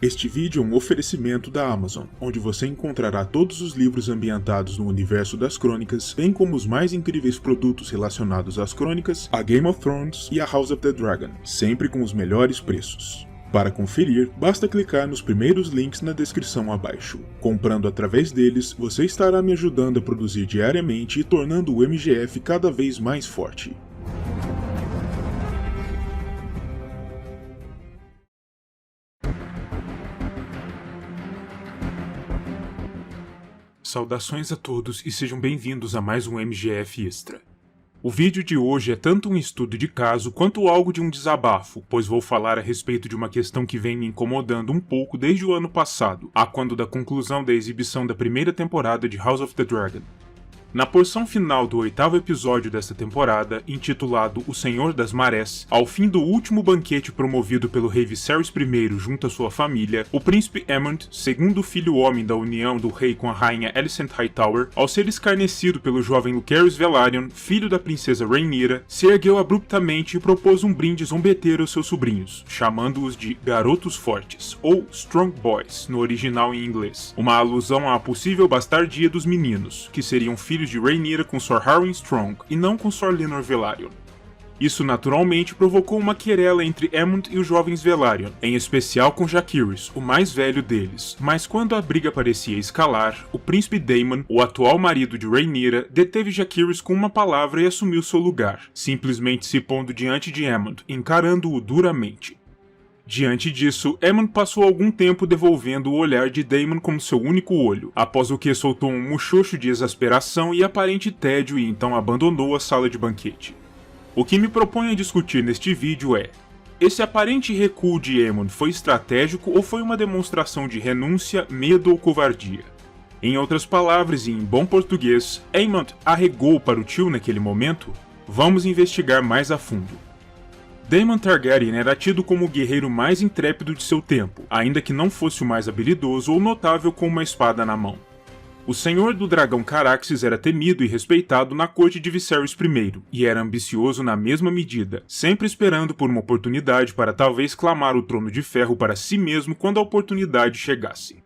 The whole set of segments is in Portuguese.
Este vídeo é um oferecimento da Amazon, onde você encontrará todos os livros ambientados no universo das crônicas, bem como os mais incríveis produtos relacionados às crônicas, a Game of Thrones e a House of the Dragon, sempre com os melhores preços. Para conferir, basta clicar nos primeiros links na descrição abaixo. Comprando através deles, você estará me ajudando a produzir diariamente e tornando o MGF cada vez mais forte. Saudações a todos e sejam bem-vindos a mais um MGF Extra. O vídeo de hoje é tanto um estudo de caso quanto algo de um desabafo, pois vou falar a respeito de uma questão que vem me incomodando um pouco desde o ano passado, a quando da conclusão da exibição da primeira temporada de House of the Dragon. Na porção final do 8º episódio desta temporada, intitulado O Senhor das Marés, ao fim do último banquete promovido pelo rei Viserys I junto à sua família, o príncipe Aemond, segundo filho homem da união do rei com a rainha Alicent Hightower, ao ser escarnecido pelo jovem Lucerys Velaryon, filho da princesa Rhaenyra, se ergueu abruptamente e propôs um brinde zombeteiro aos seus sobrinhos, chamando-os de Garotos Fortes, ou Strong Boys, no original em inglês, uma alusão à possível bastardia dos meninos, que seriam filhos de Rhaenyra com Sir Harwin Strong e não com Sir Lenor Velaryon. Isso naturalmente provocou uma querela entre Aemond e os jovens Velaryon, em especial com Jacaerys, o mais velho deles, mas quando a briga parecia escalar, o príncipe Daemon, o atual marido de Rhaenyra, deteve Jacaerys com uma palavra e assumiu seu lugar, simplesmente se pondo diante de Aemond, encarando-o duramente. Diante disso, Aemond passou algum tempo devolvendo o olhar de Daemon como seu único olho, após o que soltou um muxoxo de exasperação e aparente tédio e então abandonou a sala de banquete. O que me proponho a discutir neste vídeo é: esse aparente recuo de Aemond foi estratégico ou foi uma demonstração de renúncia, medo ou covardia? Em outras palavras e em bom português, Aemond arregou para o tio naquele momento? Vamos investigar mais a fundo. Daemon Targaryen era tido como o guerreiro mais intrépido de seu tempo, ainda que não fosse o mais habilidoso ou notável com uma espada na mão. O Senhor do Dragão Caraxes era temido e respeitado na corte de Viserys I, e era ambicioso na mesma medida, sempre esperando por uma oportunidade para talvez clamar o Trono de Ferro para si mesmo quando a oportunidade chegasse.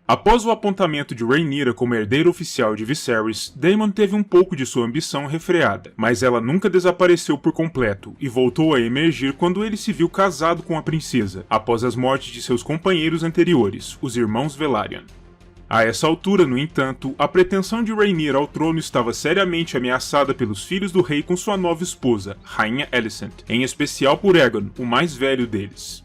Após o apontamento de Rhaenyra como herdeira oficial de Viserys, Daemon teve um pouco de sua ambição refreada, mas ela nunca desapareceu por completo e voltou a emergir quando ele se viu casado com a princesa, após as mortes de seus companheiros anteriores, os irmãos Velaryon. A essa altura, no entanto, a pretensão de Rhaenyra ao trono estava seriamente ameaçada pelos filhos do rei com sua nova esposa, Rainha Alicent, em especial por Aegon, o mais velho deles.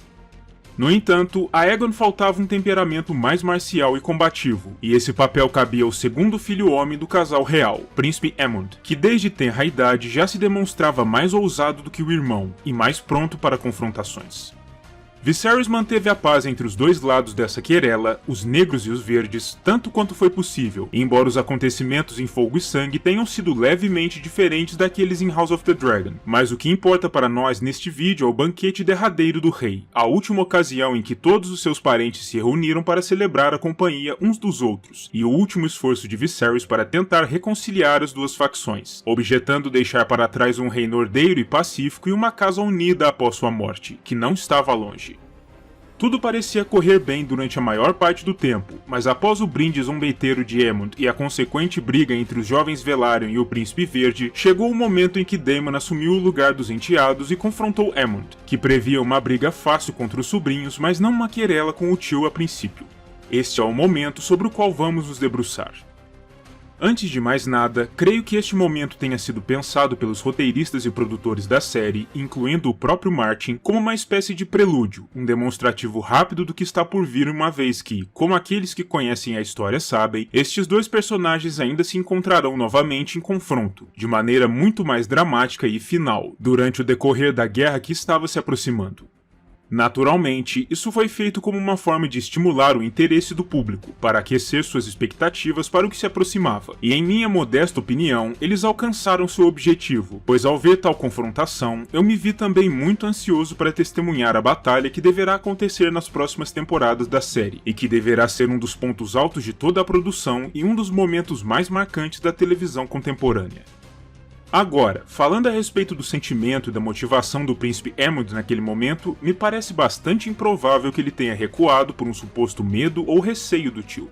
No entanto, a Aegon faltava um temperamento mais marcial e combativo, e esse papel cabia ao segundo filho homem do casal real, Príncipe Aemond, que desde tenra idade já se demonstrava mais ousado do que o irmão, e mais pronto para confrontações. Viserys manteve a paz entre os dois lados dessa querela, os negros e os verdes, tanto quanto foi possível, embora os acontecimentos em Fogo e Sangue tenham sido levemente diferentes daqueles em House of the Dragon. Mas o que importa para nós neste vídeo é o banquete derradeiro do rei, a última ocasião em que todos os seus parentes se reuniram para celebrar a companhia uns dos outros, e o último esforço de Viserys para tentar reconciliar as duas facções, objetando deixar para trás um reino ordeiro e pacífico e uma casa unida após sua morte, que não estava longe. Tudo parecia correr bem durante a maior parte do tempo, mas após o brinde zombeteiro de Aemond e a consequente briga entre os jovens Velaryon e o Príncipe Verde, chegou o momento em que Daemon assumiu o lugar dos enteados e confrontou Aemond, que previa uma briga fácil contra os sobrinhos, mas não uma querela com o tio a princípio. Este é o momento sobre o qual vamos nos debruçar. Antes de mais nada, creio que este momento tenha sido pensado pelos roteiristas e produtores da série, incluindo o próprio Martin, como uma espécie de prelúdio, um demonstrativo rápido do que está por vir, uma vez que, como aqueles que conhecem a história sabem, estes dois personagens ainda se encontrarão novamente em confronto, de maneira muito mais dramática e final, durante o decorrer da guerra que estava se aproximando. Naturalmente, isso foi feito como uma forma de estimular o interesse do público, para aquecer suas expectativas para o que se aproximava, e em minha modesta opinião, eles alcançaram seu objetivo, pois ao ver tal confrontação, eu me vi também muito ansioso para testemunhar a batalha que deverá acontecer nas próximas temporadas da série, e que deverá ser um dos pontos altos de toda a produção e um dos momentos mais marcantes da televisão contemporânea. Agora, falando a respeito do sentimento e da motivação do príncipe Aemond naquele momento, me parece bastante improvável que ele tenha recuado por um suposto medo ou receio do tio.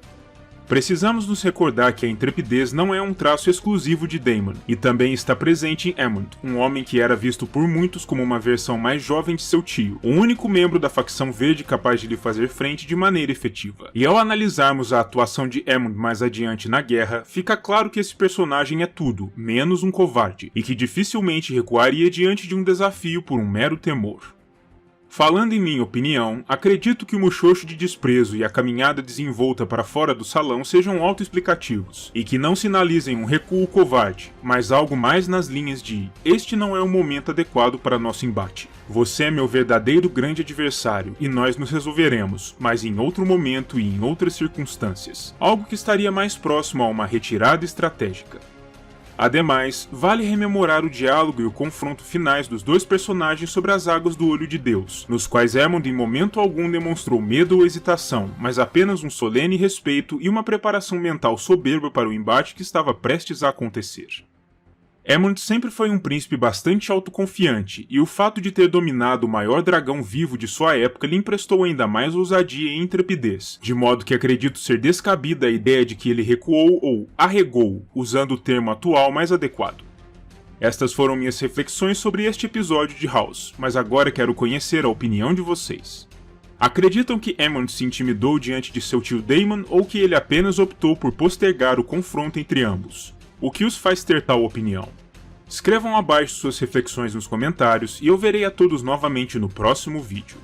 Precisamos nos recordar que a intrepidez não é um traço exclusivo de Daemon, e também está presente em Aemond, um homem que era visto por muitos como uma versão mais jovem de seu tio, o único membro da facção verde capaz de lhe fazer frente de maneira efetiva. E ao analisarmos a atuação de Aemond mais adiante na guerra, fica claro que esse personagem é tudo, menos um covarde, e que dificilmente recuaria diante de um desafio por um mero temor. Falando em minha opinião, acredito que o muxoxo de desprezo e a caminhada desenvolta para fora do salão sejam autoexplicativos, e que não sinalizem um recuo covarde, mas algo mais nas linhas de "este não é o momento adequado para nosso embate. Você é meu verdadeiro grande adversário, e nós nos resolveremos, mas em outro momento e em outras circunstâncias", algo que estaria mais próximo a uma retirada estratégica. Ademais, vale rememorar o diálogo e o confronto finais dos dois personagens sobre as águas do Olho de Deus, nos quais Aemond em momento algum demonstrou medo ou hesitação, mas apenas um solene respeito e uma preparação mental soberba para o embate que estava prestes a acontecer. Aemond sempre foi um príncipe bastante autoconfiante, e o fato de ter dominado o maior dragão vivo de sua época lhe emprestou ainda mais ousadia e intrepidez, de modo que acredito ser descabida a ideia de que ele recuou ou arregou, usando o termo atual mais adequado. Estas foram minhas reflexões sobre este episódio de House, mas agora quero conhecer a opinião de vocês. Acreditam que Aemond se intimidou diante de seu tio Daemon ou que ele apenas optou por postergar o confronto entre ambos? O que os faz ter tal opinião? Escrevam abaixo suas reflexões nos comentários e eu verei a todos novamente no próximo vídeo.